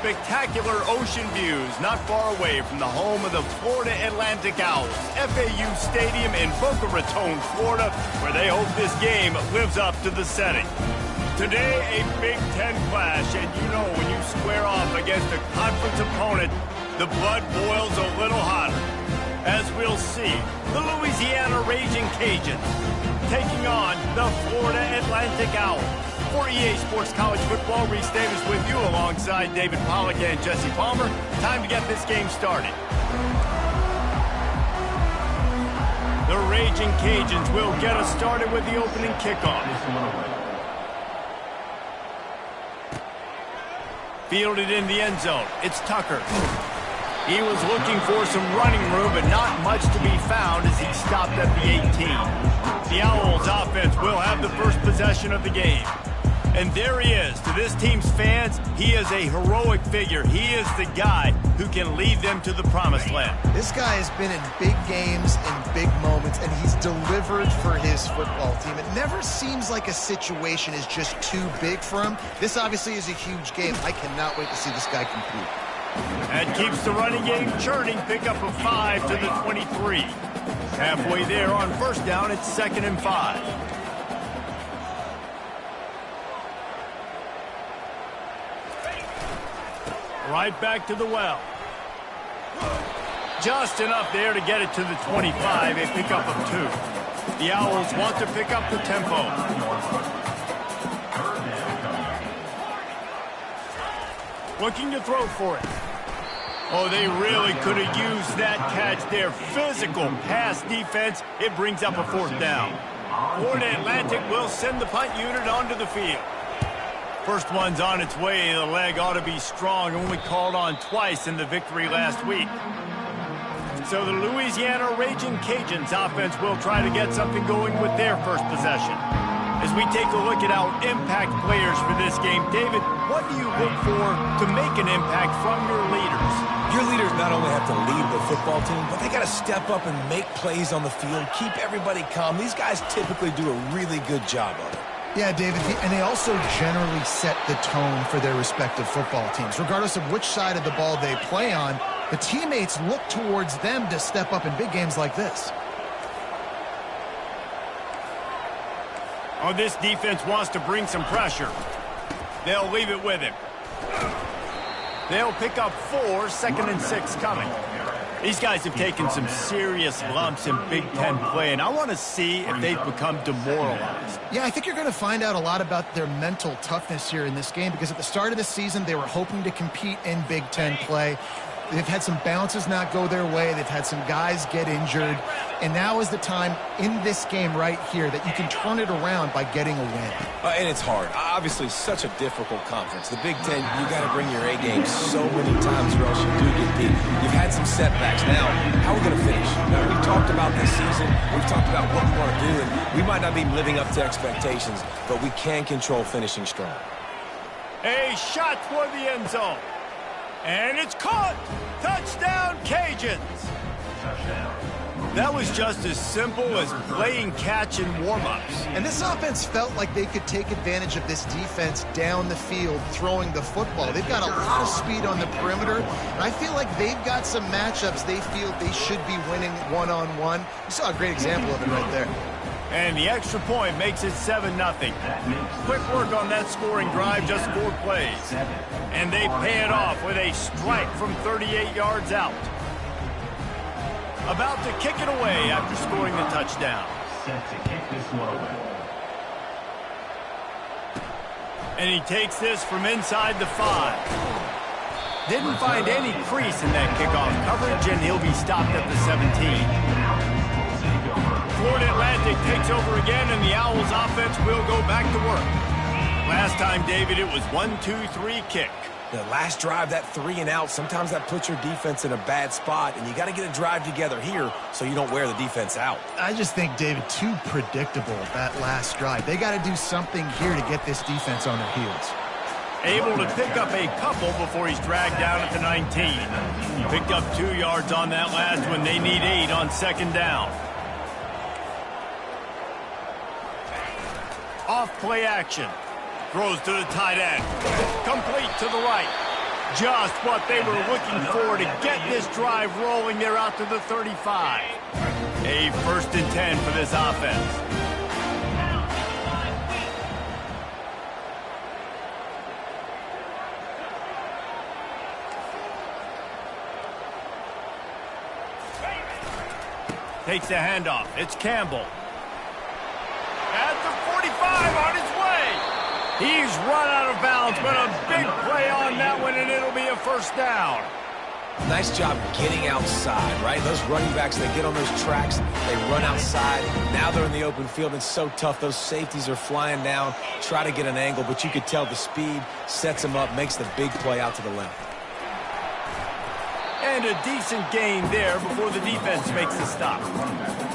spectacular ocean views not far away from the home of the Florida Atlantic Owls, FAU Stadium in Boca Raton, Florida, where they hope this game lives up to the setting. Today, a Big Ten clash, and you know when you square off against a conference opponent, the blood boils a little hotter. As we'll see, the Louisiana Raging Cajuns taking on the Florida Atlantic Owls. For EA Sports College Football, Reese Davis with you alongside David Pollack and Jesse Palmer. Time to get this game started. The Raging Cajuns will get us started with the opening kickoff. Fielded in the end zone. It's Tucker. He was looking for some running room, but not much to be found as he stopped at the 18. The Owls offense will have the first possession of the game. And there he is. To this team's fans, he is a heroic figure. He is the guy who can lead them to the promised land. This guy has been in big games, in big moments, and he's delivered for his football team. It never seems like a situation is just too big for him. This obviously is a huge game. I cannot wait to see this guy compete. That keeps the running game churning. Pick up a 5 to the 23. Halfway there on first down, it's 2nd and 5. Right back to the well. Just enough there to get it to the 25. A pickup of 2. The Owls want to pick up the tempo. Looking to throw for it. Oh, they really could have used that catch there. Physical pass defense. It brings up a 4th down. Florida Atlantic will send the punt unit onto the field. First one's on its way. The leg ought to be strong. Only called on twice in the victory last week. So the Louisiana Raging Cajuns offense will try to get something going with their first possession. As we take a look at our impact players for this game, David, what do you look for to make an impact from your leaders? Your leaders not only have to lead the football team, but they got to step up and make plays on the field, keep everybody calm. These guys typically do a really good job of it. Yeah, David, and they also generally set the tone for their respective football teams. Regardless of which side of the ball they play on, the teammates look towards them to step up in big games like this. Oh, this defense wants to bring some pressure. They'll leave it with him. They'll pick up 4, 2nd and 6 coming. These guys have taken some serious lumps in Big Ten play, and I want to see if they've become demoralized. Yeah, I think you're going to find out a lot about their mental toughness here in this game, because at the start of the season, they were hoping to compete in Big Ten play. They've had some bounces not go their way. They've had some guys get injured. And now is the time in this game right here that you can turn it around by getting a win. And it's hard. Obviously, such a difficult conference. The Big Ten, you got to bring your A game so many times or else you do get beat. You've had some setbacks. Now, how are we going to finish? Now, we've talked about this season. We've talked about what we want to do. And we might not be living up to expectations, but we can control finishing strong. A shot for the end zone. And it's caught! Touchdown, Cajuns! That was just as simple as playing catch in warm-ups. And this offense felt like they could take advantage of this defense down the field throwing the football. They've got a lot of speed on the perimeter, and I feel like they've got some matchups they feel they should be winning one-on-one. You saw a great example of it right there. And the extra point makes it 7-0. Quick work on that scoring drive, just 4 plays. And they pay it off with a strike from 38 yards out. About to kick it away after scoring the touchdown. Set to kick this one away. And he takes this from inside the 5. Didn't find any crease in that kickoff coverage, and he'll be stopped at the 17. Florida Atlantic takes over again, and the Owls offense will go back to work. Last time, David, it was 1-2-3 kick. The last drive, that 3 and out, sometimes that puts your defense in a bad spot, and you got to get a drive together here so you don't wear the defense out. I just think, David, too predictable, that last drive. They got to do something here to get this defense on their heels. Able to pick up a couple before he's dragged down at the 19. Picked up 2 yards on that last one. They need 8 on 2nd down. Off play action. Throws to the tight end. Complete to the right. Just what they were looking for to get this drive rolling. They're out to the 35. A 1st and 10 for this offense. Takes the handoff. It's Campbell. At the 45 on his way. He's run out of bounds, but a big play on that one, and it'll be a 1st down. Nice job getting outside, right? Those running backs, they get on those tracks, they run outside. Now they're in the open field. It's so tough. Those safeties are flying down, try to get an angle, but you could tell the speed sets them up, makes the big play out to the left. And a decent gain there before the defense makes the stop.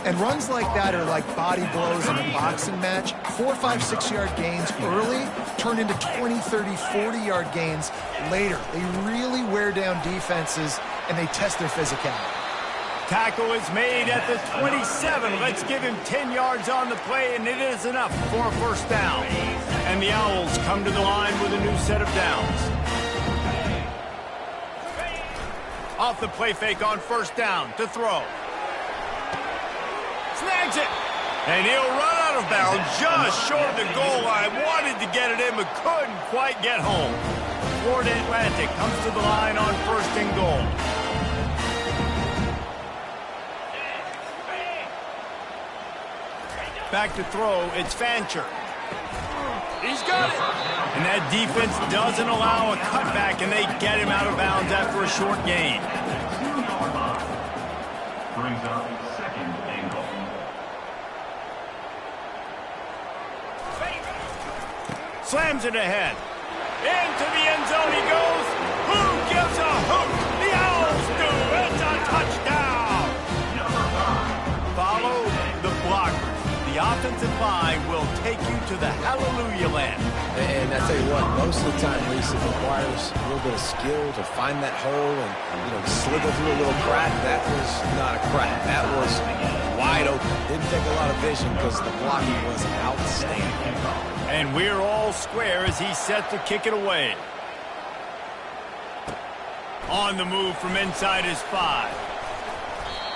And runs like that are like body blows in a boxing match. 4, 5, 6-yard gains early turn into 20, 30, 40-yard gains later. They really wear down defenses, and they test their physicality. Tackle is made at the 27. Let's give him 10 yards on the play, and it is enough for a 1st down. And the Owls come to the line with a new set of downs. Off the play fake on 1st down to throw. Snags it. And he'll run out of bounds just short of the goal line. Wanted to get it in, but couldn't quite get home. Florida Atlantic comes to the line on 1st and goal. Back to throw. It's Fancher. He's got it. And that defense doesn't allow a cutback, and they get him out of bounds after a short gain. Brings up 2nd and goal. Slams it ahead. Into the end zone he goes. Who gives a hoot? The Owls do. It's a touchdown. Follow the blockers. The offensive line will take you to the hallelujah land. And I tell you what, most of the time, Reese, it requires a little bit of skill to find that hole and, slither through a little crack. That was not a crack. That was wide open. Didn't take a lot of vision because the blocking was outstanding. And we're all square as he's set to kick it away. On the move from inside his 5.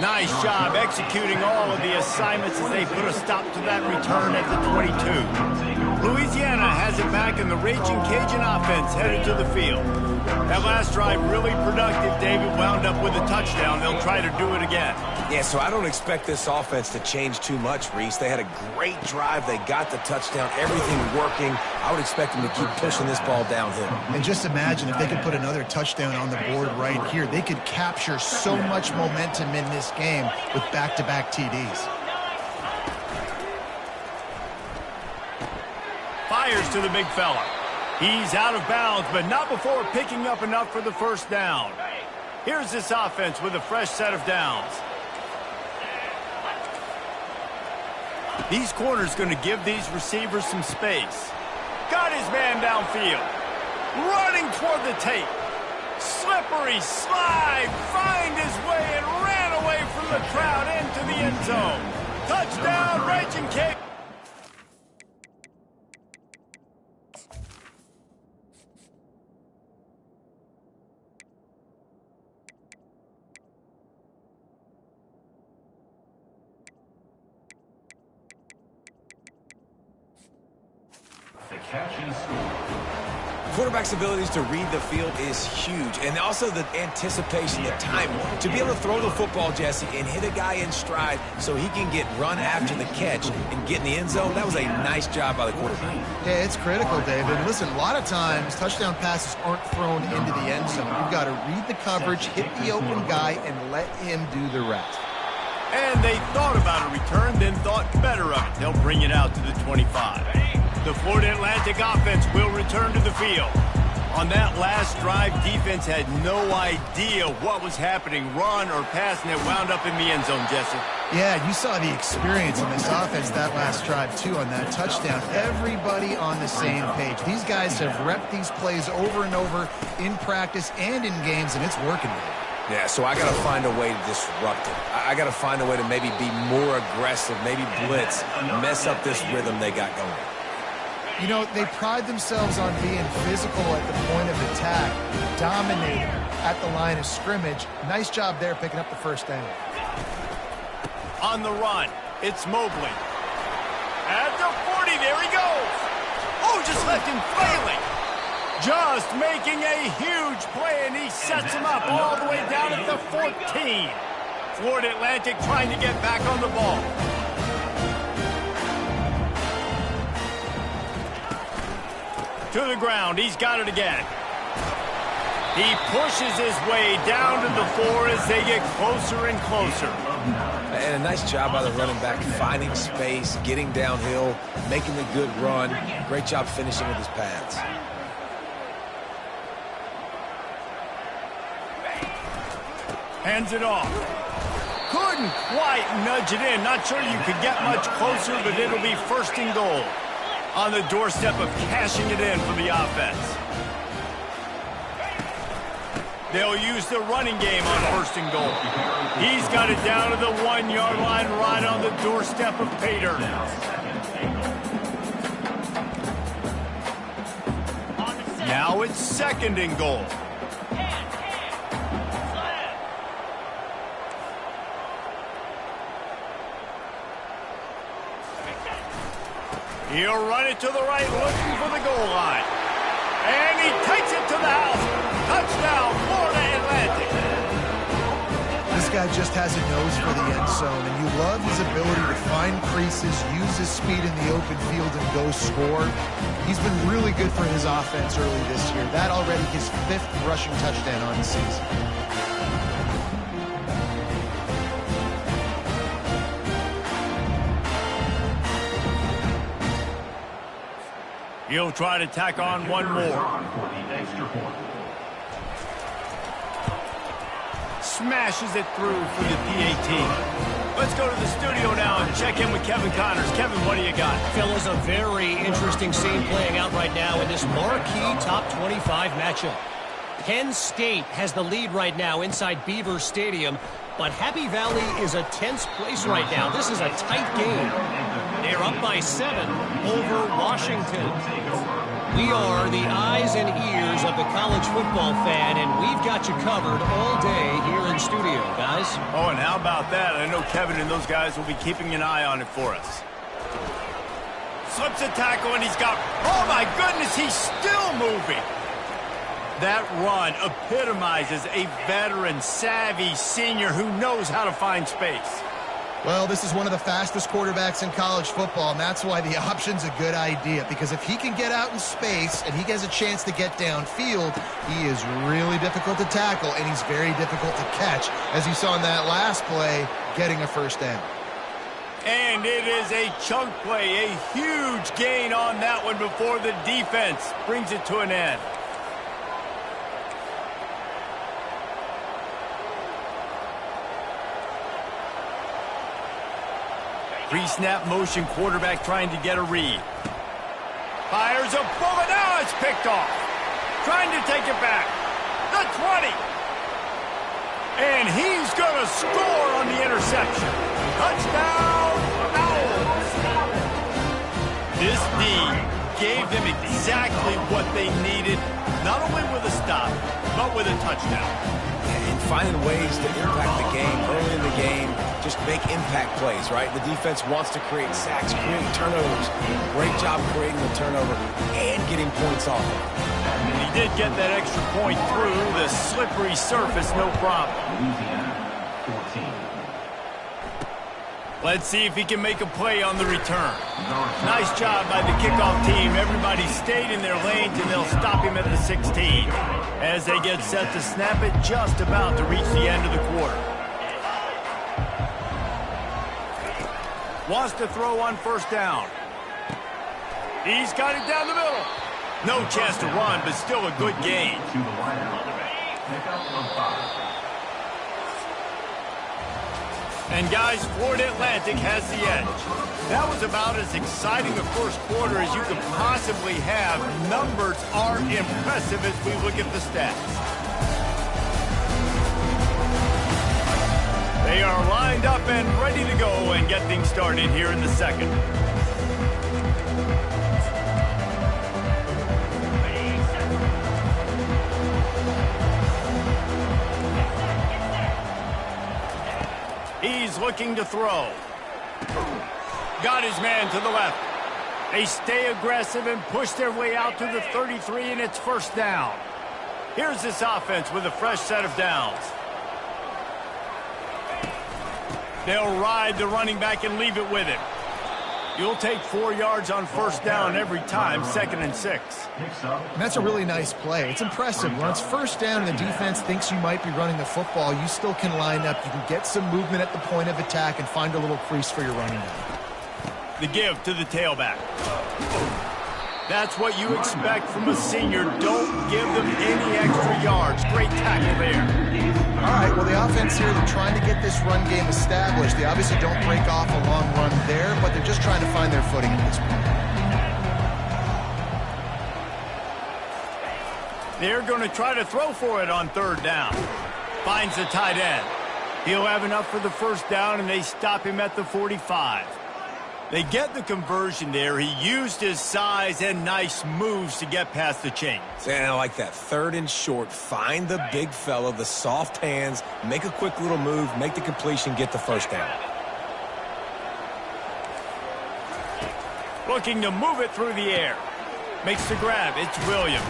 Nice job executing all of the assignments as they put a stop to that return at the 22. Louisiana has it back, and the Raging Cajun offense headed to the field. That last drive really productive. David wound up with a touchdown. They'll try to do it again. Yeah, so I don't expect this offense to change too much, Reese. They had a great drive. They got the touchdown. Everything working. I would expect them to keep pushing this ball downhill. And just imagine if they could put another touchdown on the board right here. They could capture so much momentum in this game with back-to-back TDs. Fires to the big fella. He's out of bounds, but not before picking up enough for the 1st down. Here's this offense with a fresh set of downs. These corners going to give these receivers some space. Got his man downfield. Running toward the tape. Slippery slide. Find his way and ran away from the crowd into the end zone. Touchdown, Raging Cajun. The catch and score. Quarterback's abilities to read the field is huge, and also the anticipation, the time to be able to throw the football, Jesse, and hit a guy in stride so he can get run after the catch and get in the end zone. That was a nice job by the quarterback. Yeah, it's critical, David. Listen, a lot of times touchdown passes aren't thrown into the end zone. You've got to read the coverage, hit the open guy, and let him do the rest. And they thought about a return, then thought better of it. They'll bring it out to the 25. The Florida Atlantic offense will return to the field. On that last drive, defense had no idea what was happening, run or pass, and it wound up in the end zone, Jesse. Yeah, you saw the experience in this offense that last drive, too, on that touchdown. Everybody on the same page. These guys have repped these plays over and over in practice and in games, and it's working. Yeah, so I got to find a way to disrupt it. I got to find a way to maybe be more aggressive, maybe blitz, mess up this rhythm they got going. You know, they pride themselves on being physical at the point of attack, dominating at the line of scrimmage. Nice job there picking up the first down. On the run, it's Mobley. At the 40, there he goes. Oh, just left him flailing. Just making a huge play, and he sets him up all the way down at the 14. Florida Atlantic trying to get back on the ball. To the ground, he's got it again. He pushes his way down to the 4 as they get closer and closer. And a nice job by the running back, finding space, getting downhill, making the good run. Great job finishing with his pads. Hands it off. Couldn't quite nudge it in. Not sure you could get much closer, but it'll be first and goal. On the doorstep of cashing it in for the offense. They'll use the running game on first and goal. He's got it down to the 1-yard line right on the doorstep of pay dirt. Now it's second and goal. He'll run it to the right, looking for the goal line. And he takes it to the house. Touchdown, Florida Atlantic. This guy just has a nose for the end zone, and you love his ability to find creases, use his speed in the open field, and go score. He's been really good for his offense early this year. That already his 5th rushing touchdown on the season. He'll try to tack on one more. Smashes it through for the PAT. Let's go to the studio now and check in with Kevin Connors. Kevin, what do you got? Fellas, a very interesting scene playing out right now in this marquee top 25 matchup. Penn State has the lead right now inside Beaver Stadium, but Happy Valley is a tense place right now. This is a tight game. They're up by 7 over Washington. We are the eyes and ears of the college football fan, and we've got you covered all day here in studio, guys. Oh, and how about that? I know Kevin and those guys will be keeping an eye on it for us. Slips a tackle, and he's got... Oh, my goodness, he's still moving. That run epitomizes a veteran, savvy senior who knows how to find space. Well, this is one of the fastest quarterbacks in college football, and that's why the option's a good idea, because if he can get out in space and he gets a chance to get downfield, he is really difficult to tackle, and he's very difficult to catch, as you saw in that last play, getting a first down. And it is a chunk play, a huge gain on that one before the defense brings it to an end. Pre-snap motion, quarterback trying to get a read. Fires a bullet. Now it's picked off. Trying to take it back. The 20. And he's going to score on the interception. Touchdown, Owls. This D gave them exactly what they needed, not only with a stop, but with a touchdown. And finding ways to impact the game early in the game, just make impact plays, right? The defense wants to create sacks, create turnovers. Great job creating the turnover and getting points off it. And he did get that extra point through the slippery surface, no problem. Let's see if he can make a play on the return. Nice job by the kickoff team. Everybody stayed in their lanes, and they'll stop him at the 16 as they get set to snap it just about to reach the end of the quarter. Wants to throw on first down. He's got it down the middle. No chance to run, but still a good gain. And guys, Florida Atlantic has the edge. That was about as exciting a first quarter as you could possibly have. Numbers are impressive as we look at the stats. They are lined up and ready to go and get things started here in the second. he's looking to throw. Got his man to the left. They stay aggressive and push their way out to the 33, and it's first down. Here's this offense with a fresh set of downs. They'll ride the running back and leave it with him. You'll take 4 yards on first down every time, 2nd and 6. And that's a really nice play. It's impressive. When it's first down and the defense thinks you might be running the football, you still can line up. You can get some movement at the point of attack and find a little crease for your running back. The give to the tailback. That's what you expect from a senior. Don't give them any extra yards. Great tackle there. All right, well, the offense here, they're trying to get this run game established. They obviously don't break off a long run there, but they're just trying to find their footing at this point. They're going to try to throw for it on 3rd down. Finds the tight end. He'll have enough for the first down, and they stop him at the 45. They get the conversion there. He used his size and nice moves to get past the chains. And I like that. 3rd and short. Find the big fella, the soft hands, make a quick little move, make the completion, get the first down. Looking to move it through the air. Makes the grab. It's Williams.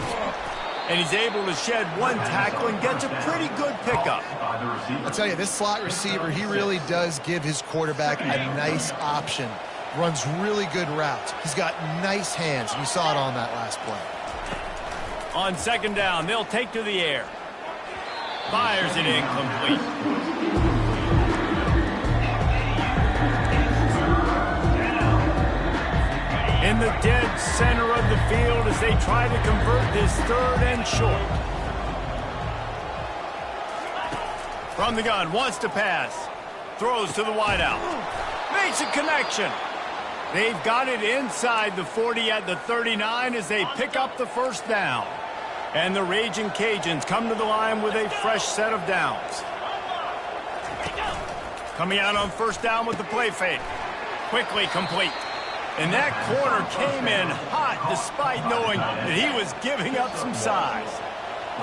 And he's able to shed one tackle and gets a pretty good pickup. I'll tell you, this slot receiver, he really does give his quarterback a nice option. Runs really good routes. He's got nice hands. You saw it on that last play. On 2nd down, they'll take to the air. Fires it incomplete. In the dead center of the field as they try to convert this 3rd and short. From the gun, wants to pass. Throws to the wideout. Makes a connection. They've got it inside the 40 at the 39 as they pick up the first down. And the Raging Cajuns come to the line with a fresh set of downs. Coming out on first down with the play fake. Quickly complete. And that corner came in hot despite knowing that he was giving up some size.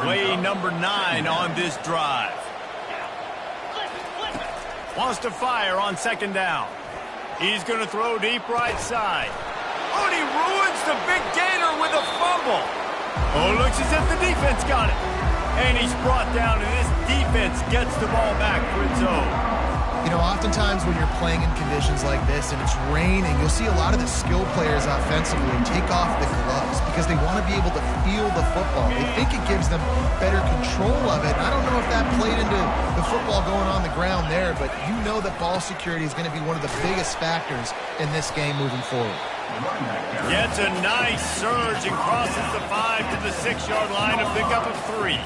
Play number 9 on this drive. Wants to fire on 2nd down. He's going to throw deep right side. Oh, and he ruins the big gainer with a fumble. Oh, looks as if the defense got it. And he's brought down, and this defense gets the ball back for its own. You know, oftentimes when you're playing in conditions like this and it's raining, you'll see a lot of the skill players offensively take off the gloves because they want to be able to feel the football. They think it gives them better control of it. And I don't know if that played into the football going on the ground there, but you know that ball security is going to be one of the biggest factors in this game moving forward. Gets a nice surge and crosses the 5 to the 6-yard line to pick up a 3.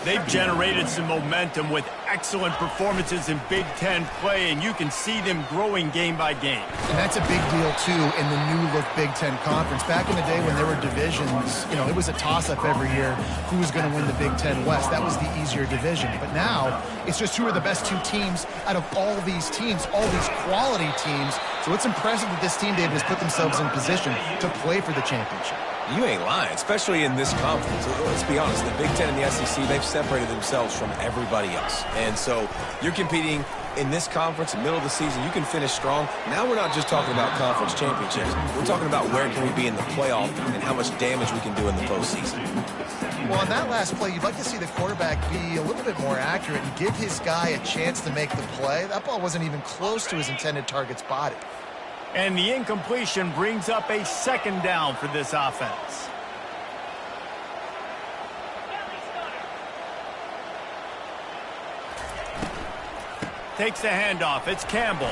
They've generated some momentum with excellent performances in Big Ten play, and you can see them growing game by game. And that's a big deal, too, in the new-look Big Ten Conference. Back in the day when there were divisions, you know, it was a toss-up every year who was going to win the Big Ten West. That was the easier division. But now, it's just who are the best 2 teams out of all these teams, all these quality teams. So it's impressive that this team, David, has put themselves in position to play for the championship. You ain't lying, especially in this conference. Let's be honest, the Big Ten and the SEC, they've separated themselves from everybody else. And so you're competing in this conference, in the middle of the season, you can finish strong. Now we're not just talking about conference championships. We're talking about where can we be in the playoff and how much damage we can do in the postseason. Well, on that last play, you'd like to see the quarterback be a little bit more accurate and give his guy a chance to make the play. That ball wasn't even close to his intended target's body. And the incompletion brings up a 2nd down for this offense. Takes the handoff. It's Campbell.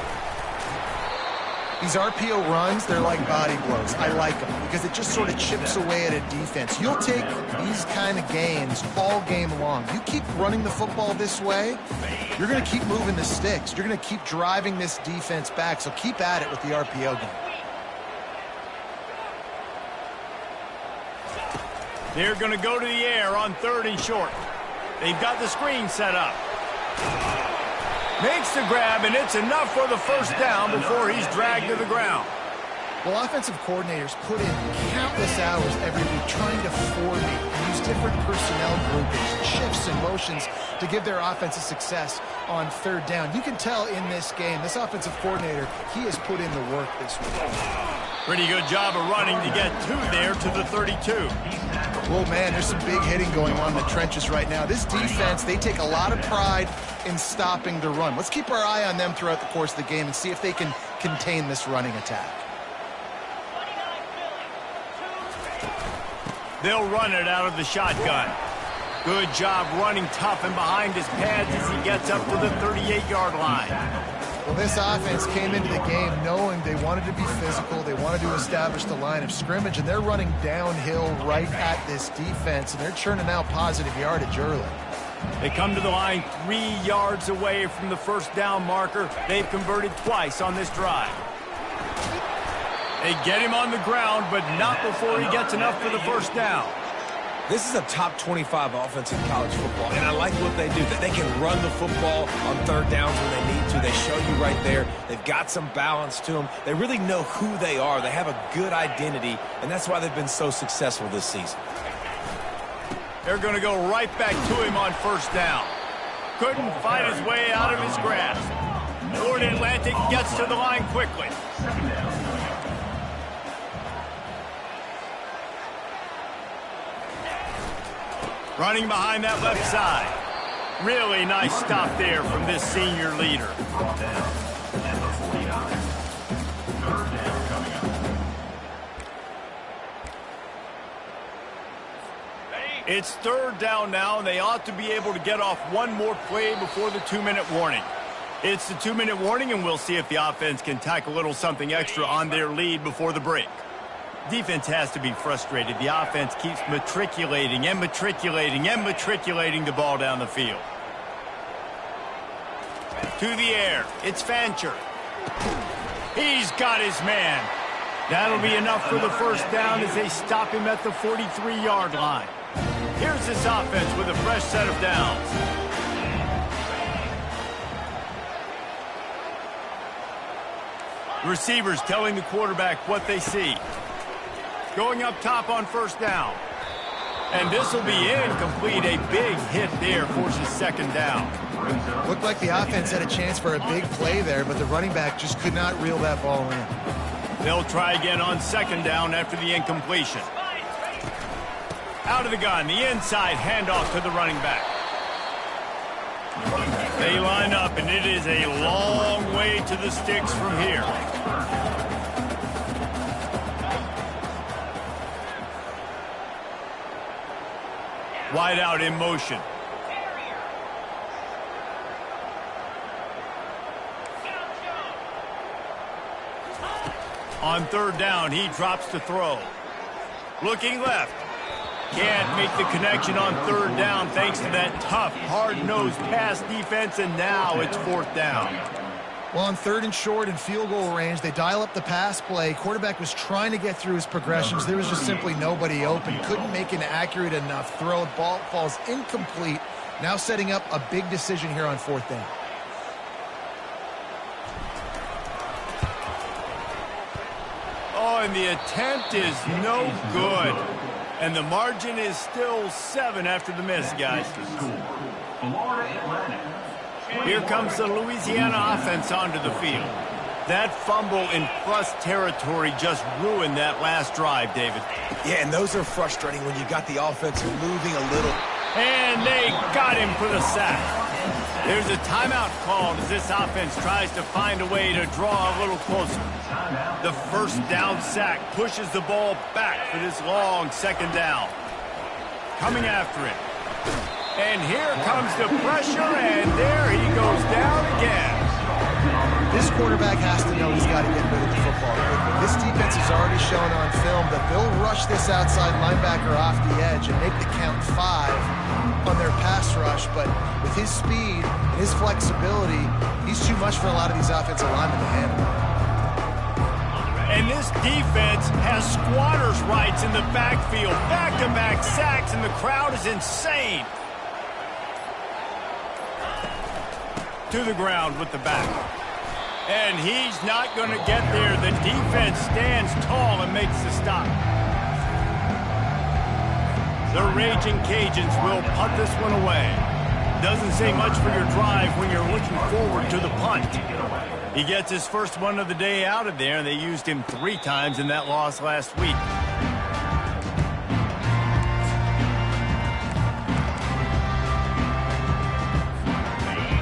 These RPO runs, they're like body blows. I like them because it just sort of chips away at a defense. You'll take these kind of gains all game long. You keep running the football this way, you're going to keep moving the sticks. You're going to keep driving this defense back, so keep at it with the RPO game. They're going to go to the air on 3rd and short. They've got the screen set up. Makes the grab, and it's enough for the first down before he's dragged to the ground. Well, offensive coordinators put in countless hours every week trying to formate and use different personnel groupings, shifts, and motions to give their offense a success on third down. You can tell in this game, this offensive coordinator, he has put in the work this week. Pretty good job of running to get there to the 32. Well, man, there's some big hitting going on in the trenches right now. This defense, they take a lot of pride in stopping the run. Let's keep our eye on them throughout the course of the game and see if they can contain this running attack. They'll run it out of the shotgun. Good job running tough and behind his pads as he gets up to the 38-yard line. Well, this offense came into the game knowing they wanted to be physical, they wanted to establish the line of scrimmage, and they're running downhill right at this defense, and they're churning out positive yardage early. They come to the line 3 yards away from the first down marker. They've converted twice on this drive. They get him on the ground, but not before he gets enough for the first down. This is a top 25 offense in college football, and I like what they do. That they can run the football on third downs when they need to. They show you right there. They've got some balance to them. They really know who they are. They have a good identity, and that's why they've been so successful this season. They're going to go right back to him on first down. Couldn't fight his way out of his grasp. Florida Atlantic gets to the line quickly. Running behind that left side. Really nice stop there from this senior leader. It's third down now, and they ought to be able to get off one more play before the 2-minute warning. It's the 2-minute warning, and we'll see if the offense can tack a little something extra on their lead before the break. Defense has to be frustrated. The offense keeps matriculating and matriculating and matriculating the ball down the field. To the air. It's Fancher. He's got his man. That'll be enough for the first down as they stop him at the 43-yard line. Here's this offense with a fresh set of downs. Receivers telling the quarterback what they see. Going up top on first down. And this will be incomplete. A big hit there forces second down. Looked like the offense had a chance for a big play there, but the running back just could not reel that ball in. They'll try again on second down after the incompletion. Out of the gun, the inside handoff to the running back. They line up, and it is a long way to the sticks from here. Wide out in motion. On third down, he drops to throw. Looking left. Can't make the connection on third down thanks to that tough, hard-nosed pass defense, and now it's fourth down. Well, on third and short and field goal range, they dial up the pass play. Quarterback was trying to get through his progressions. There was just simply nobody open. Couldn't make an accurate enough throw. Ball falls incomplete. Now setting up a big decision here on fourth down. Oh, and the attempt is no good. And the margin is still 7 after the miss, guys. Here comes the Louisiana offense onto the field. That fumble in plus territory just ruined that last drive, David. Yeah, and those are frustrating when you got the offense moving a little. And they got him for the sack. There's a timeout called as this offense tries to find a way to draw a little closer. The first down sack pushes the ball back for this long second down. Coming after it. And here comes the pressure, and there he goes down again. This quarterback has to know he's got to get rid of the football quickly. This defense has already shown on film that they'll rush this outside linebacker off the edge and make the count 5 on their pass rush. But with his speed and his flexibility, he's too much for a lot of these offensive linemen to handle. And this defense has squatters' rights in the backfield. Back-to-back sacks, and the crowd is insane. To the ground with the back. And he's not going to get there. The defense stands tall and makes the stop. The Raging Cajuns will punt this one away. Doesn't say much for your drive when you're looking forward to the punt. He gets his first one of the day out of there, and they used him 3 times in that loss last week.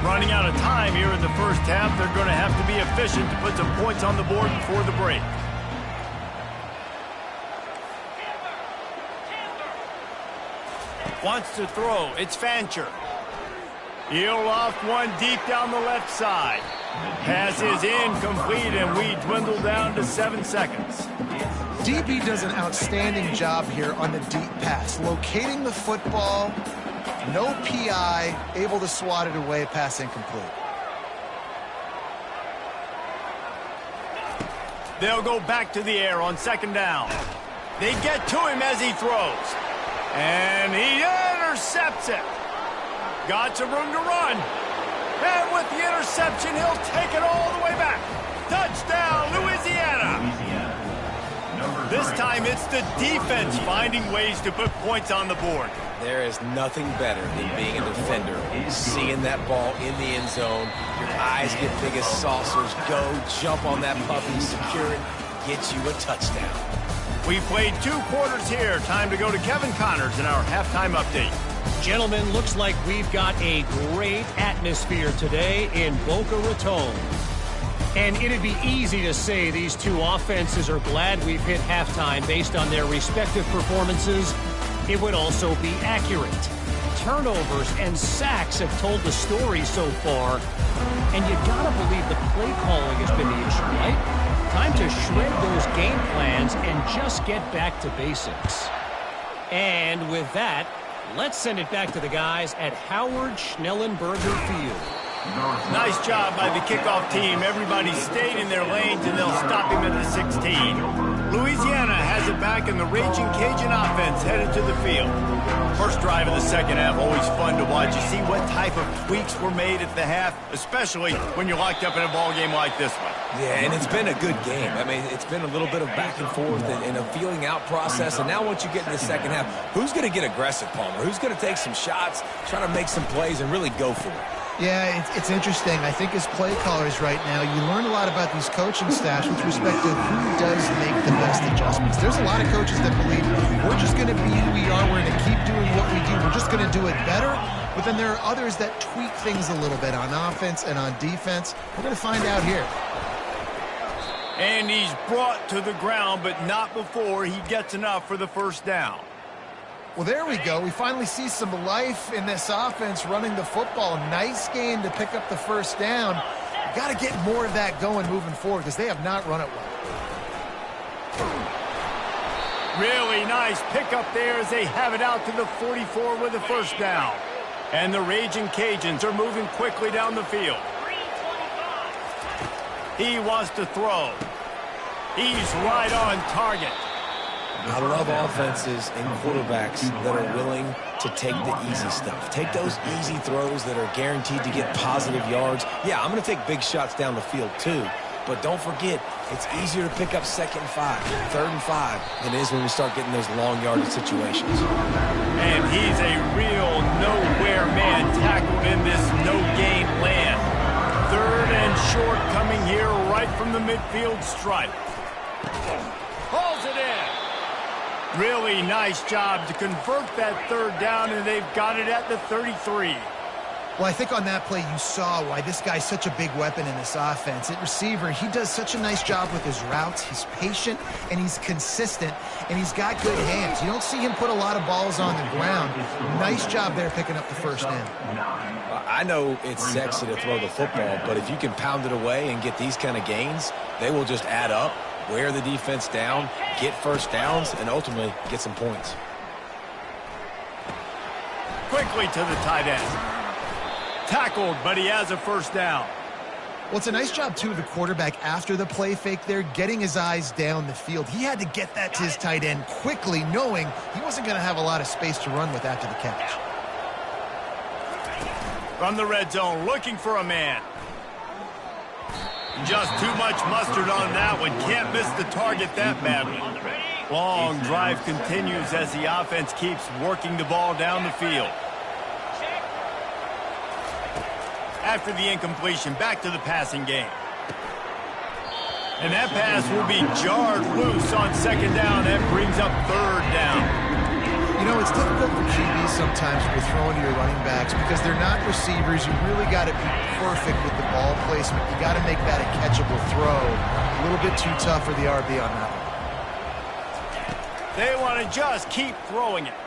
Running out of time here in the first half, they're going to have to be efficient to put some points on the board before the break. Wants to throw. It's Fancher. He'll loft one deep down the left side. Pass is incomplete, and we dwindle down to 7 seconds. DB does an outstanding job here on the deep pass. Locating the football, no PI, able to swat it away, pass incomplete. They'll go back to the air on 2nd down. They get to him as he throws. And he intercepts it. Got some room to run. And with the interception, he'll take it all the way back. Touchdown, Louisiana. This time it's the defense finding ways to put points on the board. There is nothing better than being a defender. Seeing that ball in the end zone, your eyes get big as saucers. Go, jump on that puppy, secure it, get you a touchdown. We played 2 quarters here. Time to go to Kevin Connors in our halftime update. Gentlemen, looks like we've got a great atmosphere today in Boca Raton. And it'd be easy to say these 2 offenses are glad we've hit halftime based on their respective performances. It would also be accurate. Turnovers and sacks have told the story so far. And you gotta believe the play calling has been the issue, right? Time to shred those game plans and just get back to basics. And with that, let's send it back to the guys at Howard Schnellenberger Field. Nice job by the kickoff team. Everybody stayed in their lanes, and they'll stop him at the 16. Louisiana has it back, and the Raging Cajun offense headed to the field. First drive of the second half, always fun to watch. You see what type of tweaks were made at the half, especially when you're locked up in a ball game like this one. Yeah, and it's been a good game. I mean, it's been a little bit of back and forth and a feeling out process. And now once you get in the second half, who's going to get aggressive, Palmer? Who's going to take some shots, try to make some plays, and really go for it? Yeah, it's interesting. I think as play callers right now, you learn a lot about these coaching staffs with respect to who does make the best adjustments. There's a lot of coaches that believe we're just going to be who we are. We're going to keep doing what we do. We're just going to do it better. But then there are others that tweak things a little bit on offense and on defense. We're going to find out here. And he's brought to the ground, but not before he gets enough for the first down. Well, there we go. We finally see some life in this offense running the football. Nice game to pick up the first down. Got to get more of that going moving forward because they have not run it well. Really nice pickup there as they have it out to the 44 with the first down. And the Raging Cajuns are moving quickly down the field. He wants to throw. He's right on target. I love offenses and quarterbacks that are willing to take the easy stuff. Take those easy throws that are guaranteed to get positive yards. Yeah, I'm going to take big shots down the field too. But don't forget, it's easier to pick up 2nd and 5, 3rd and 5 than it is when we start getting those long yardage situations. And he's a real nowhere man tackled in this no-gain land. 3rd and short coming here right from the midfield stripe. Hauls it in. Really nice job to convert that 3rd down, and they've got it at the 33. Well, I think on that play you saw why this guy's such a big weapon in this offense. At receiver, he does such a nice job with his routes. He's patient, and he's consistent, and he's got good hands. You don't see him put a lot of balls on the ground. Nice job there picking up the first down. I know it's sexy to throw the football, but if you can pound it away and get these kind of gains, they will just add up, wear the defense down, get first downs, and ultimately get some points. Quickly to the tight end. Tackled, but he has a first down. Well, it's a nice job, too, of the quarterback after the play fake there, getting his eyes down the field. He had to get that to his tight end quickly, knowing he wasn't going to have a lot of space to run with after the catch. From the red zone, looking for a man. Just too much mustard on that one. Can't miss the target that badly. Long drive continues as the offense keeps working the ball down the field. After the incompletion, back to the passing game. And that pass will be jarred loose on second down. That brings up third down. You know, it's difficult for QBs sometimes when you're throwing to your running backs because they're not receivers. You really got to be perfect with the ball placement. You got to make that a catchable throw. A little bit too tough for the RB on that one. They want to just keep throwing it.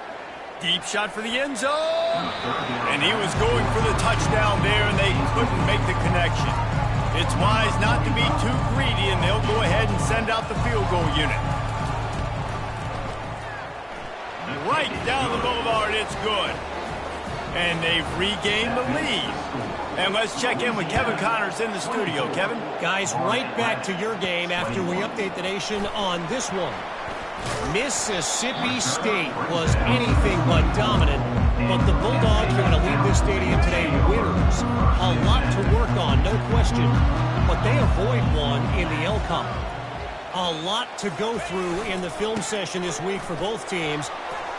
Deep shot for the end zone. And he was going for the touchdown there, and they couldn't make the connection. It's wise not to be too greedy, and they'll go ahead and send out the field goal unit. Right down the boulevard, it's good. And they've regained the lead. And let's check in with Kevin Connors in the studio. Kevin? Guys, right back to your game after we update the nation on this one. Mississippi State was anything but dominant, but the Bulldogs are going to leave this stadium today winners. A lot to work on, no question, but they avoid one in the L-Cup. A lot to go through in the film session this week for both teams,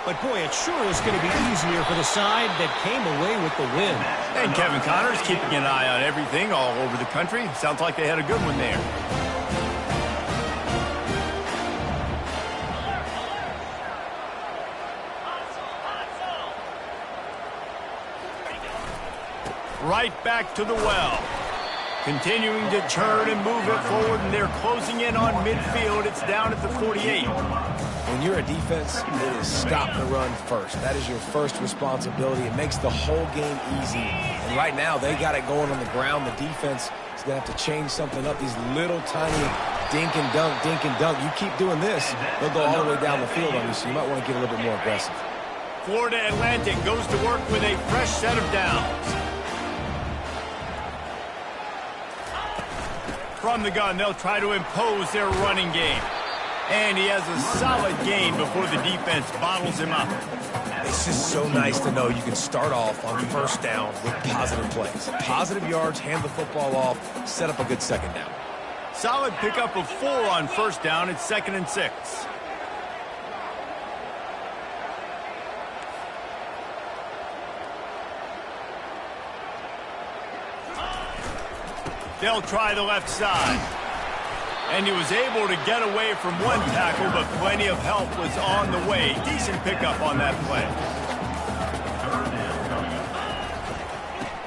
but boy, it sure is going to be easier for the side that came away with the win. And Kevin Connors keeping an eye on everything all over the country. Sounds like they had a good one there. Right back to the well. Continuing to turn and move it forward, and they're closing in on midfield. It's down at the 48. When you're a defense, it is stop the run first. That is your first responsibility. It makes the whole game easy. And right now, they got it going on the ground. The defense is going to have to change something up. These little tiny dink and dunk, dink and dunk. You keep doing this, they'll go all the way down the field on you, so you might want to get a little bit more aggressive. Florida Atlantic goes to work with a fresh set of downs. From the gun, they'll try to impose their running game. And he has a solid gain before the defense bottles him up. It's just so nice to know you can start off on first down with positive plays. Positive yards, hand the football off, set up a good second down. Solid pickup of 4 on first down. It's 2nd and 6. They'll try the left side. And he was able to get away from one tackle, but plenty of help was on the way. Decent pickup on that play.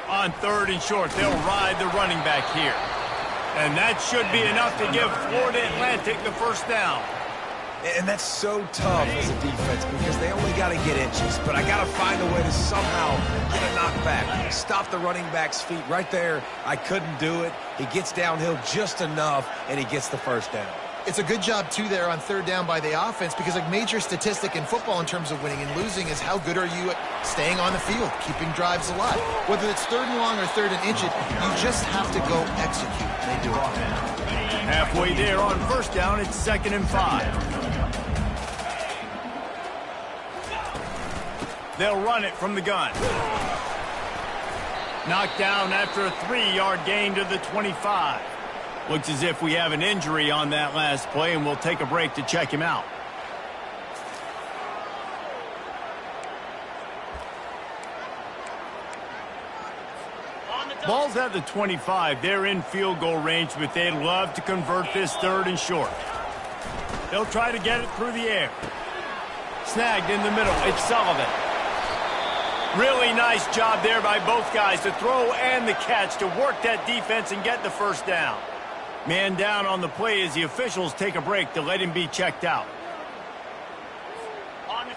On 3rd and short, they'll ride the running back here. And that should be enough to give Florida Atlantic the first down. And that's so tough as a defense because they only got to get inches. But I got to find a way to somehow get a knockback. Stop the running back's feet right there. I couldn't do it. He gets downhill just enough, and he gets the first down. It's a good job, too, there on 3rd down by the offense because a major statistic in football in terms of winning and losing is how good are you at staying on the field, keeping drives alive. Whether it's 3rd and long or 3rd and inch, you just have to go execute. They do it. Halfway there on first down, it's 2nd and 5. They'll run it from the gun. Knocked down after a 3-yard gain to the 25. Looks as if we have an injury on that last play, and we'll take a break to check him out. Ball's at the 25. They're in field goal range, but they'd love to convert this 3rd and short. They'll try to get it through the air. Snagged in the middle. It's Sullivan. Really nice job there by both guys to throw and the catch to work that defense and get the first down. Man down on the play as the officials take a break to let him be checked out.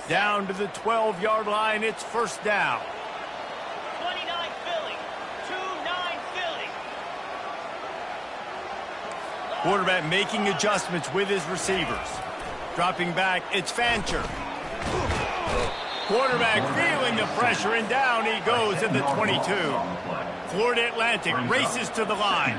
Down to the 12-yard line, it's first down. 29 Philly, 2-9 Philly. Quarterback making adjustments with his receivers. Dropping back, it's Fancher. Quarterback feeling the pressure, and down he goes at the 22. Florida Atlantic races to the line.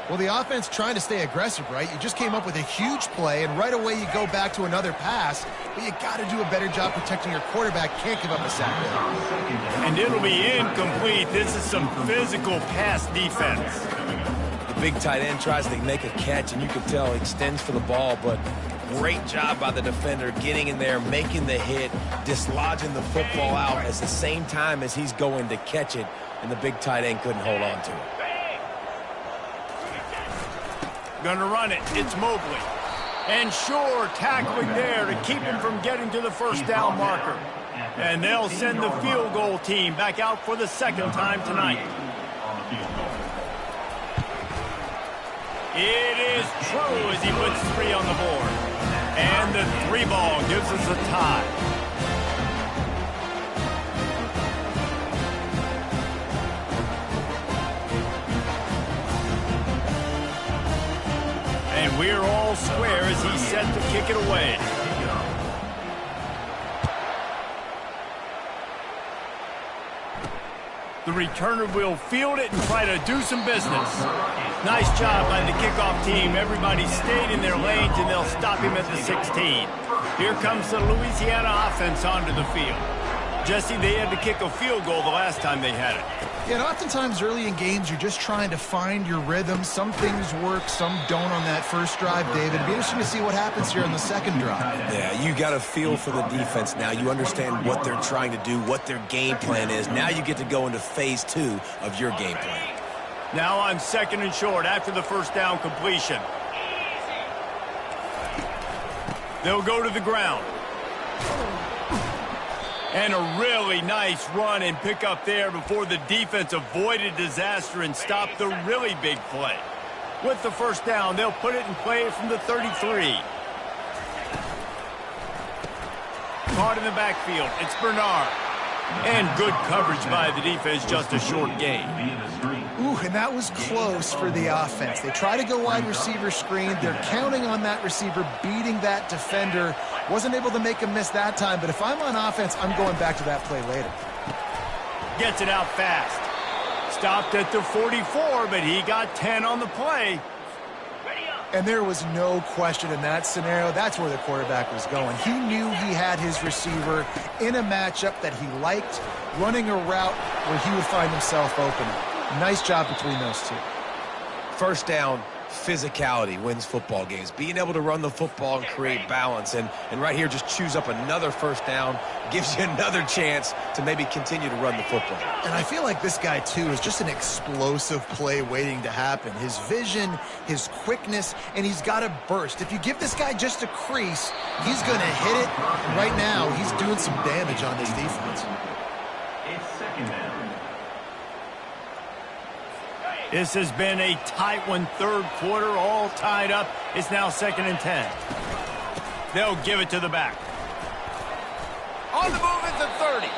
Well, the offense trying to stay aggressive, right? You just came up with a huge play, and right away you go back to another pass, but you got to do a better job protecting your quarterback. Can't give up a sack there. And it'll be incomplete. This is some physical pass defense. The big tight end tries to make a catch, and you can tell he extends for the ball, but great job by the defender getting in there, making the hit, dislodging the football out at the same time as he's going to catch it, and the big tight end couldn't hold on to it. Gonna run it. It's Mobley. And sure, tackling there to keep him from getting to the first down marker. And they'll send the field goal team back out for the second time tonight. It is true as he puts 3 on the board. And the 3 ball gives us a tie. And we're all square as he's set to kick it away. The returner will field it and try to do some business. Nice job by the kickoff team. Everybody stayed in their lanes, and they'll stop him at the 16. Here comes the Louisiana offense onto the field. Jesse, they had to kick a field goal the last time they had it. Yeah, and oftentimes early in games, you're just trying to find your rhythm. Some things work, some don't on that first drive, David. It'll be interesting to see what happens here on the second drive. Yeah, you got a feel for the defense now. You understand what they're trying to do, what their game plan is. Now you get to go into phase 2 of your game plan. Now on 2nd and short after the first down completion. They'll go to the ground. And a really nice run and pick up there before the defense avoided disaster and stopped the really big play. With the first down, they'll put it in play from the 33. Caught in the backfield. It's Bernard. And good coverage by the defense, just a short gain. Ooh, and that was close for the offense. They try to go wide receiver screen. They're counting on that receiver beating that defender. Wasn't able to make a miss that time, but if I'm on offense, I'm going back to that play later. Gets it out fast. Stopped at the 44, but he got 10 on the play. And there was no question in that scenario. That's where the quarterback was going. He knew he had his receiver in a matchup that he liked, running a route where he would find himself open. Nice job between those two. First down, physicality wins football games. Being able to run the football and create balance. And right here, just choose up another first down, gives you another chance to maybe continue to run the football. And I feel like this guy, too, is just an explosive play waiting to happen. His vision, his quickness, and he's got a burst. If you give this guy just a crease, he's going to hit it. And right now, he's doing some damage on this defense. It's 2nd down. This has been a tight one, third quarter, all tied up. It's now 2nd and 10. They'll give it to the back. On the move at the 30.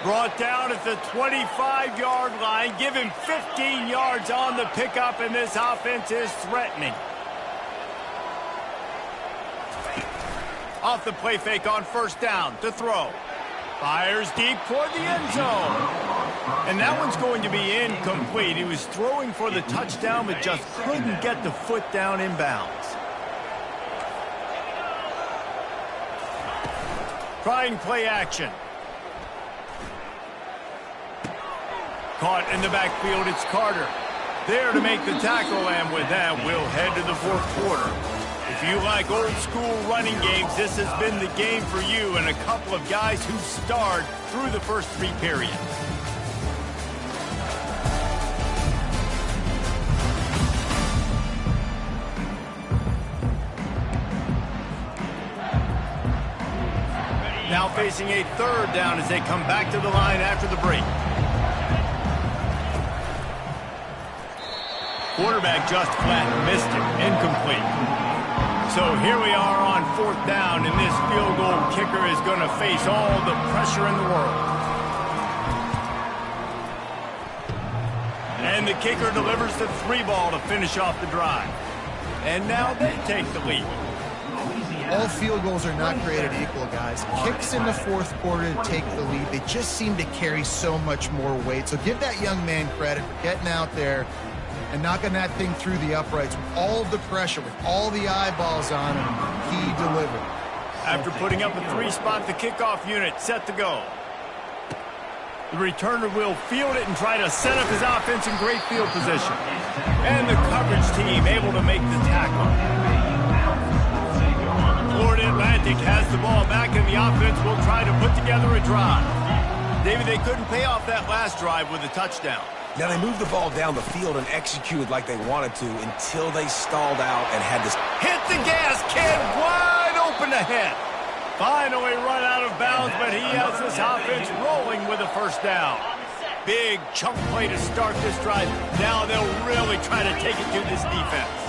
Brought down at the 25-yard line. Give him 15 yards on the pickup, and this offense is threatening. Off the play fake on first down to throw. Fires deep toward the end zone. And that one's going to be incomplete. He was throwing for the touchdown, but just couldn't get the foot down inbounds. Trying play action. Caught in the backfield, it's Carter. There to make the tackle, and with that, we'll head to the fourth quarter. If you like old-school running games, this has been the game for you and a couple of guys who starred through the first 3 periods. Now facing a third down as they come back to the line after the break. Quarterback just flat missed it. Incomplete. So here we are on fourth down, and this field goal kicker is going to face all the pressure in the world. And the kicker delivers the 3 ball to finish off the drive. And now they take the lead. All field goals are not created equal, guys. Kicks in the fourth quarter to take the lead. They just seem to carry so much more weight. So give that young man credit for getting out there and knocking that thing through the uprights with all of the pressure, with all the eyeballs on him. He delivered. After putting up a 3 spot, the kickoff unit set to go. The returner will field it and try to set up his offense in great field position. And the coverage team able to make the tackle. Florida Atlantic has the ball back, and the offense will try to put together a drive. David, they couldn't pay off that last drive with a touchdown. Now, they moved the ball down the field and executed like they wanted to until they stalled out and had this. Hit the gas, kid, wide open ahead. Finally run out of bounds, but he has this offense rolling with a first down. Big chunk play to start this drive. Now they'll really try to take it to this defense.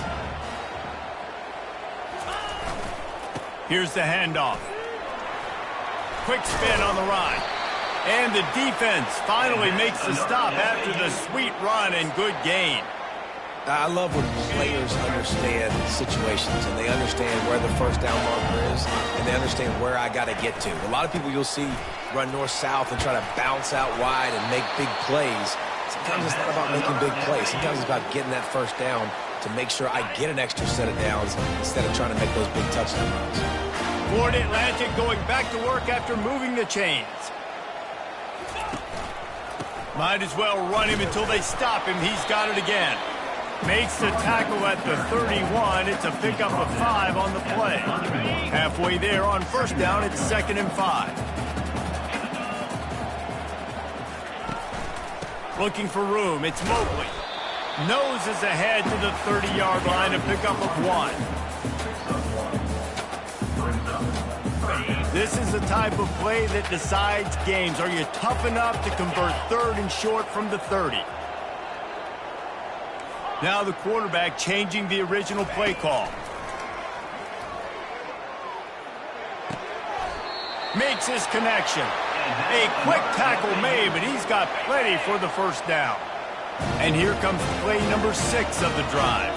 Here's the handoff. Quick spin on the ride. And the defense finally makes the stop after the sweet run and good gain. I love when players understand situations and they understand where the first down marker is and they understand where I got to get to. A lot of people you'll see run north-south and try to bounce out wide and make big plays. Sometimes it's not about making big plays. Sometimes it's about getting that first down to make sure I get an extra set of downs instead of trying to make those big touchdown runs. Florida Atlantic going back to work after moving the chains. Might as well run him until they stop him. He's got it again. Makes the tackle at the 31. It's a pickup of 5 on the play. Halfway there on first down, it's 2nd and 5. Looking for room, it's Mobley. Noses ahead to the 30-yard line, a pickup of 1. This is the type of play that decides games. Are you tough enough to convert 3rd and short from the 30? Now the quarterback changing the original play call. Makes his connection. A quick tackle made, but he's got plenty for the first down. And here comes play number 6 of the drive.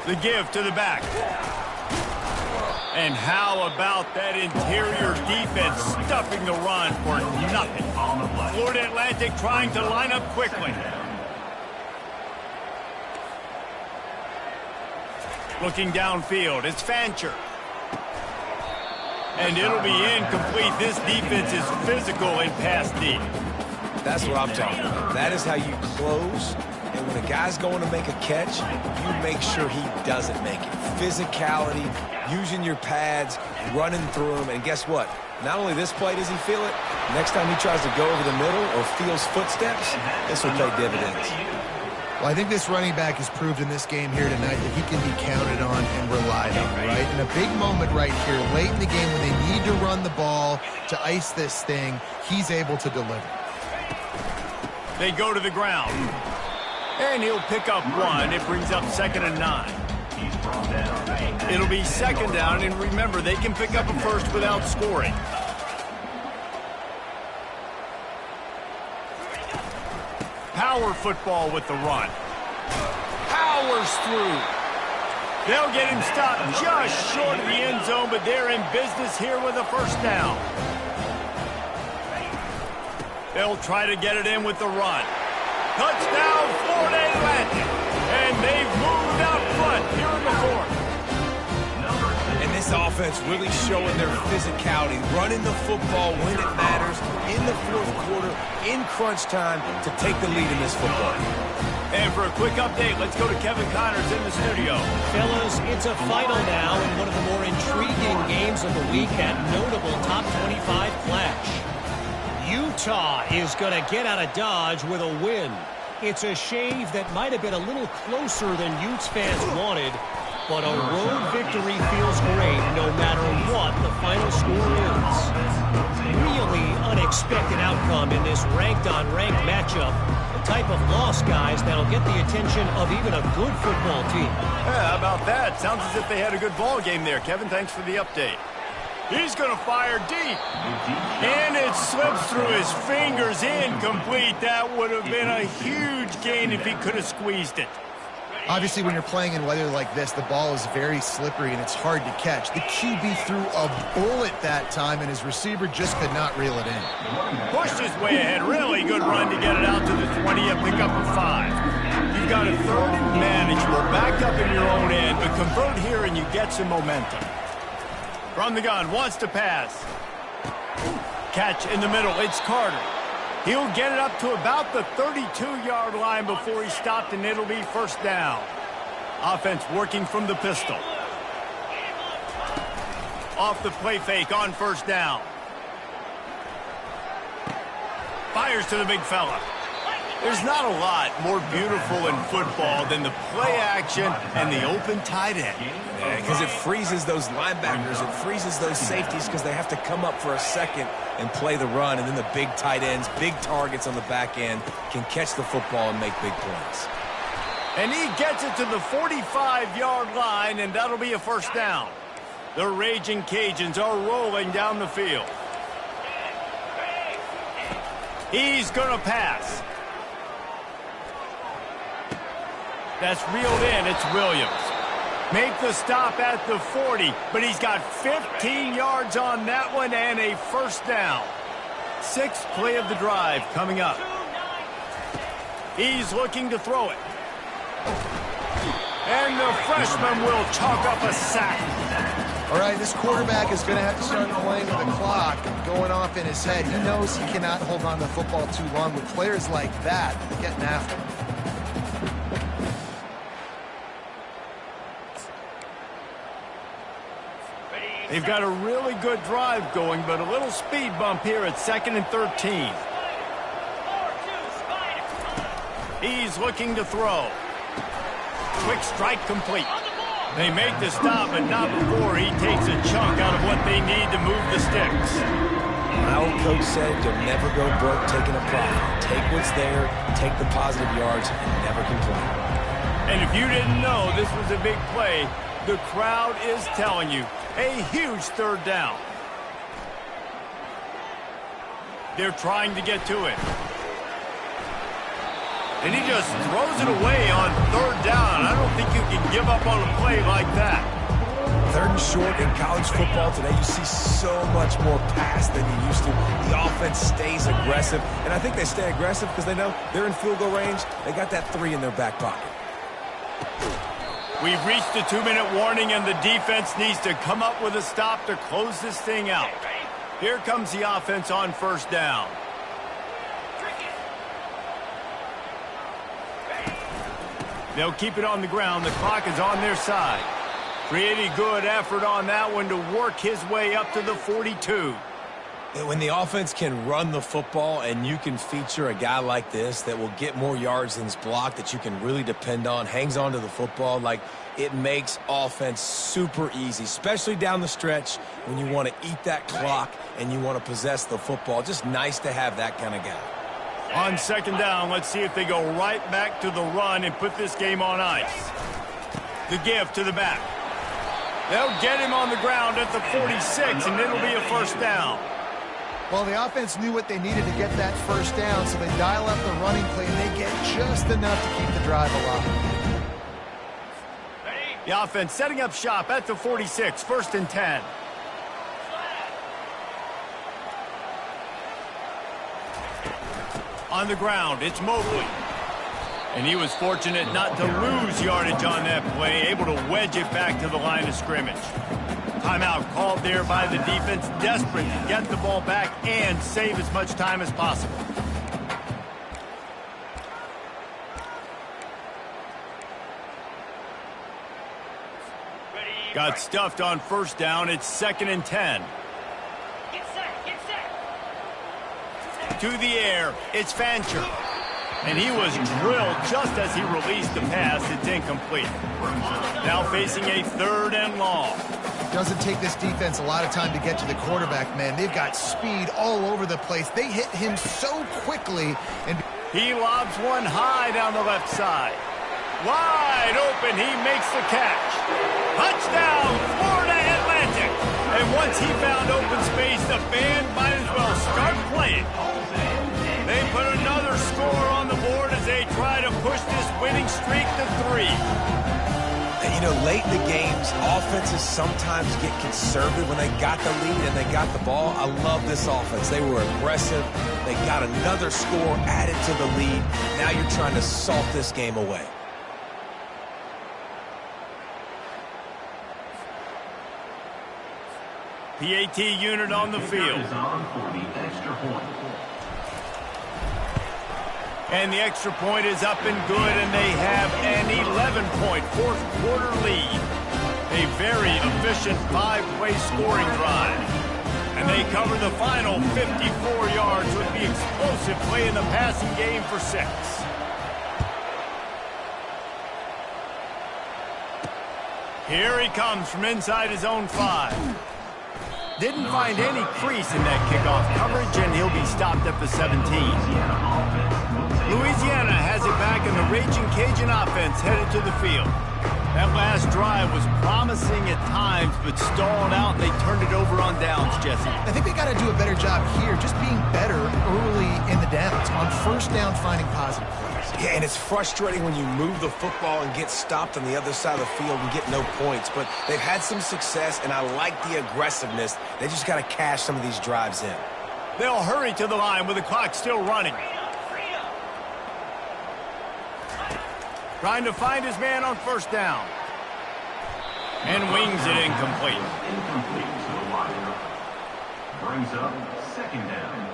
The give to the back. And how about that interior defense stuffing the run for nothing? Florida Atlantic trying to line up quickly. Looking downfield, it's Fancher. And it'll be incomplete. This defense is physical in pass deep. That's what I'm talking about. That is how you close. And when a guy's going to make a catch, you make sure he doesn't make it. Physicality, using your pads, running through them. And guess what? Not only this play does he feel it, next time he tries to go over the middle or feels footsteps, this will pay dividends. Well, I think this running back has proved in this game here tonight that he can be counted on and relied on, right? In a big moment right here, late in the game when they need to run the ball to ice this thing, he's able to deliver. They go to the ground. And he'll pick up 1. It brings up 2nd and 9. It'll be 2nd down, and remember, they can pick up a first without scoring. Power football with the run. Powers through. They'll get him stopped just short of the end zone, but they're in business here with a first down. They'll try to get it in with the run. Touchdown, Florida Atlantic. And they've moved out front here in the 4th. And this offense really showing their physicality, running the football when it matters, in the 4th quarter, in crunch time, to take the lead in this football. And for a quick update, let's go to Kevin Connors in the studio. Fellas, it's a final now in one of the more intriguing games of the week, that notable top 25 clash. Utah is going to get out of Dodge with a win. It's a shave that might have been a little closer than Utes fans wanted, but a road victory feels great no matter what the final score is. Really unexpected outcome in this ranked-on-ranked matchup. The type of loss, guys, that'll get the attention of even a good football team. Yeah, how about that? Sounds as if they had a good ball game there. Kevin, thanks for the update. He's going to fire deep. And it slips through his fingers, incomplete. That would have been a huge gain if he could have squeezed it. Obviously, when you're playing in weather like this, the ball is very slippery and it's hard to catch. The QB threw a bullet that time, and his receiver just could not reel it in. Pushed his way ahead. Really good run to get it out to the 20, a pickup of 5. You've got a 3rd and manageable, back up in your own end, but convert here and you get some momentum. From the gun, wants to pass. catch in the middle. It's Carter. He'll get it up to about the 32-yard line before he's stopped, and it'll be first down. Offense working from the pistol. Off the play fake on first down. Fires to the big fella. There's not a lot more beautiful in football than the play action and the open tight end. Yeah, because it freezes those linebackers. It freezes those safeties because they have to come up for a second and play the run. And then the big tight ends, big targets on the back end can catch the football and make big plays. And he gets it to the 45-yard line, and that'll be a first down. The Raging Cajuns are rolling down the field. He's going to pass. That's reeled in. It's Williams. Make the stop at the 40, but he's got 15 yards on that one and a first down. Sixth play of the drive coming up. He's looking to throw it. And the freshman will chalk up a sack. All right, this quarterback is going to have to start playing with the clock going off in his head. He knows he cannot hold on to the football too long with players like that getting after him. They've got a really good drive going, but a little speed bump here at 2nd and 13. He's looking to throw. Quick strike complete. They make the stop, but not before he takes a chunk out of what they need to move the sticks. My old coach said you'll never go broke taking a profit. Take what's there, take the positive yards, and never complain. And if you didn't know this was a big play, the crowd is telling you. A huge third down. They're trying to get to it. And he just throws it away on third down. I don't think you can give up on a play like that. 3rd and short in college football today, you see so much more pass than you used to. The offense stays aggressive, and I think they stay aggressive because they know they're in field goal range. They got that 3 in their back pocket. We've reached the 2-minute warning, and the defense needs to come up with a stop to close this thing out. Here comes the offense on first down. They'll keep it on the ground. The clock is on their side. Pretty good effort on that one to work his way up to the 42. When the offense can run the football and you can feature a guy like this that will get more yards than his block, that you can really depend on, hangs on to the football, like it makes offense super easy, especially down the stretch when you want to eat that clock and you want to possess the football. Just nice to have that kind of guy. On 2nd down, let's see if they go right back to the run and put this game on ice. The give to the back. They'll get him on the ground at the 46, and it'll be a first down. Well, the offense knew what they needed to get that first down, so they dial up the running play, and they get just enough to keep the drive alive. The offense setting up shop at the 46, 1st and 10. On the ground, it's Mobley. And he was fortunate not to lose yardage on that play, able to wedge it back to the line of scrimmage. Timeout called there by the defense, desperate to get the ball back and save as much time as possible. Got stuffed on first down. It's 2nd and 10. Get set, get set. To the air, it's Fancher. And he was drilled just as he released the pass. It's incomplete. Now facing a 3rd and long. Doesn't take this defense a lot of time to get to the quarterback, man. They've got speed all over the place. They hit him so quickly. And he lobs one high down the left side. Wide open, he makes the catch. Touchdown, Florida Atlantic. And once he found open space, the band might as well start playing. They put another score on the board as they try to push this winning streak to 3. And, you know, late in the games, offenses sometimes get conservative when they got the lead and they got the ball. I love this offense. They were aggressive. They got another score added to the lead. Now you're trying to salt this game away. PAT unit on the field. And the extra point is up and good, and they have an 11-point fourth-quarter lead. A very efficient 5-play scoring drive. And they cover the final 54 yards with the explosive play in the passing game for 6. Here he comes from inside his own 5. Didn't find any crease in that kickoff coverage, and he'll be stopped at the 17. Louisiana has it back, and the Raging Cajun offense headed to the field. That last drive was promising at times, but stalled out, and they turned it over on downs, Jesse. I think they got to do a better job here, just being better early in the downs, on first down finding positive plays. Yeah, and it's frustrating when you move the football and get stopped on the other side of the field and get no points, but they've had some success, and I like the aggressiveness. They just got to cash some of these drives in. They'll hurry to the line with the clock still running. Trying to find his man on first down. And wings it incomplete. Incomplete to the wide. Brings up second down.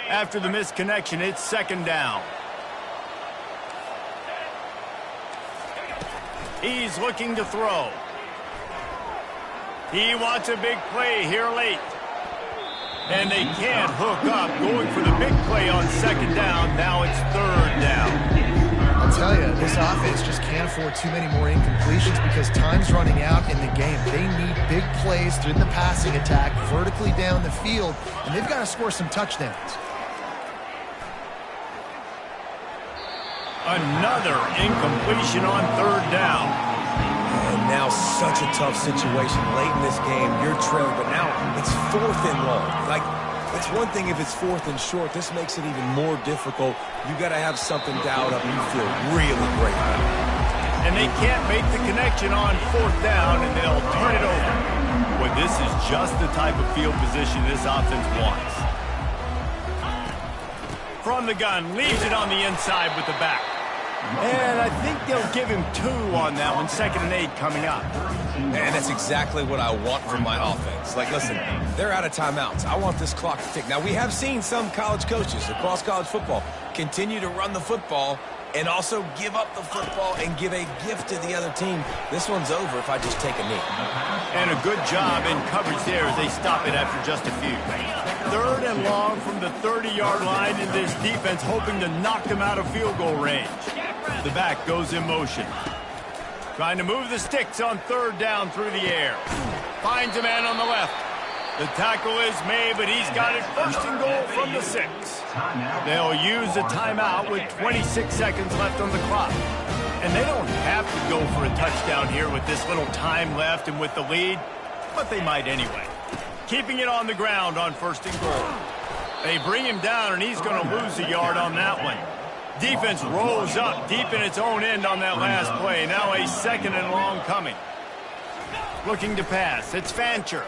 After the misconnection, it's second down. He's looking to throw. He wants a big play here late. And they can't hook up, going for the big play on second down. Now it's third down. I'll tell you, this offense just can't afford too many more incompletions because time's running out in the game. They need big plays through the passing attack, vertically down the field, and they've got to score some touchdowns. Another incompletion on third down. And now such a tough situation late in this game. You're trailing, but now it's fourth and long. Like, it's one thing if it's fourth and short. This makes it even more difficult. You got to have something dialed up. You feel really great about it. And they can't make the connection on fourth down, and they'll turn it over. Boy, this is just the type of field position this offense wants. From the gun, leaves it on the inside with the back. And I think they'll give him 2 on that one. 2nd and 8 coming up. And that's exactly what I want from my offense. Like, listen, they're out of timeouts. I want this clock to tick. Now, we have seen some college coaches across college football continue to run the football and also give up the football and give a gift to the other team. This one's over if I just take a knee. And a good job in coverage there as they stop it after just a few. Third and long from the 30-yard line, in this defense hoping to knock them out of field goal range. The back goes in motion. Trying to move the sticks on third down through the air. Finds a man on the left. The tackle is made, but he's got it first and goal from the 6. They'll use a timeout with 26 seconds left on the clock. And they don't have to go for a touchdown here with this little time left and with the lead, but they might anyway. Keeping it on the ground on first and goal. They bring him down, and he's going to lose a yard on that one. Defense rolls up deep in its own end on that last play. Now a 2nd and long coming. Looking to pass. It's Fancher.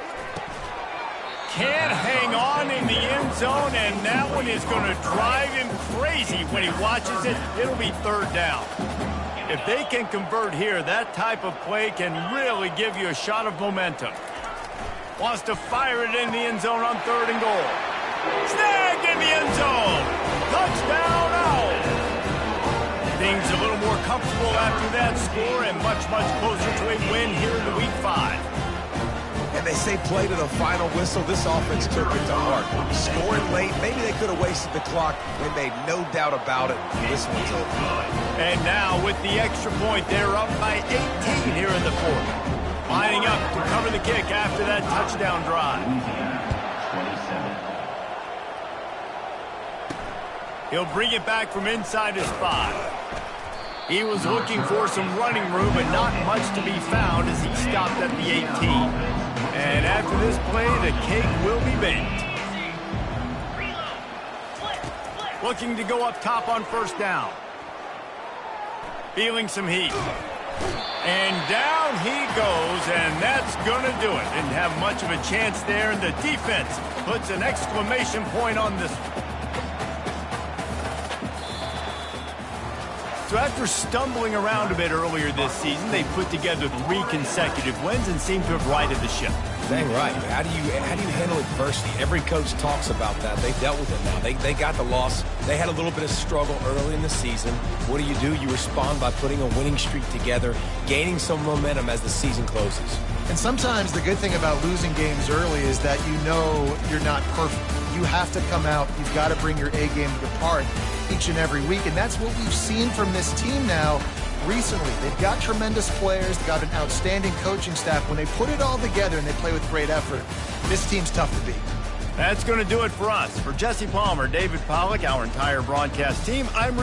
Can't hang on in the end zone, and that one is going to drive him crazy when he watches it. It'll be third down. If they can convert here, that type of play can really give you a shot of momentum. Wants to fire it in the end zone on third and goal. Snagged in the end zone. Touchdown Owl. Things a little more comfortable after that score and much, much closer to a win here in the Week 5. And they say play to the final whistle. This offense took it to heart. Scoring late, maybe they could have wasted the clock. They made no doubt about it. This one's over. And now with the extra point, they're up by 18 here in the fourth. Lining up to cover the kick after that touchdown drive. 27. He'll bring it back from inside his 5. He was looking for some running room, but not much to be found as he stopped at the 18. And after this play, the cake will be baked. Looking to go up top on first down. Feeling some heat. And down he goes, and that's going to do it. Didn't have much of a chance there, and the defense puts an exclamation point on this one. So after stumbling around a bit earlier this season, they put together 3 consecutive wins and seem to have righted the ship. Dang right. How do you handle adversity? Every coach talks about that. They dealt with it now. They got the loss. They had a little bit of struggle early in the season. What do? You respond by putting a winning streak together, gaining some momentum as the season closes. And sometimes the good thing about losing games early is that you know you're not perfect. You have to come out. You've got to bring your A game to part each and every week. And that's what we've seen from this team now recently. They've got tremendous players. They've got an outstanding coaching staff. When they put it all together and they play with great effort, this team's tough to beat. That's going to do it for us. For Jesse Palmer, David Pollack, our entire broadcast team, I'm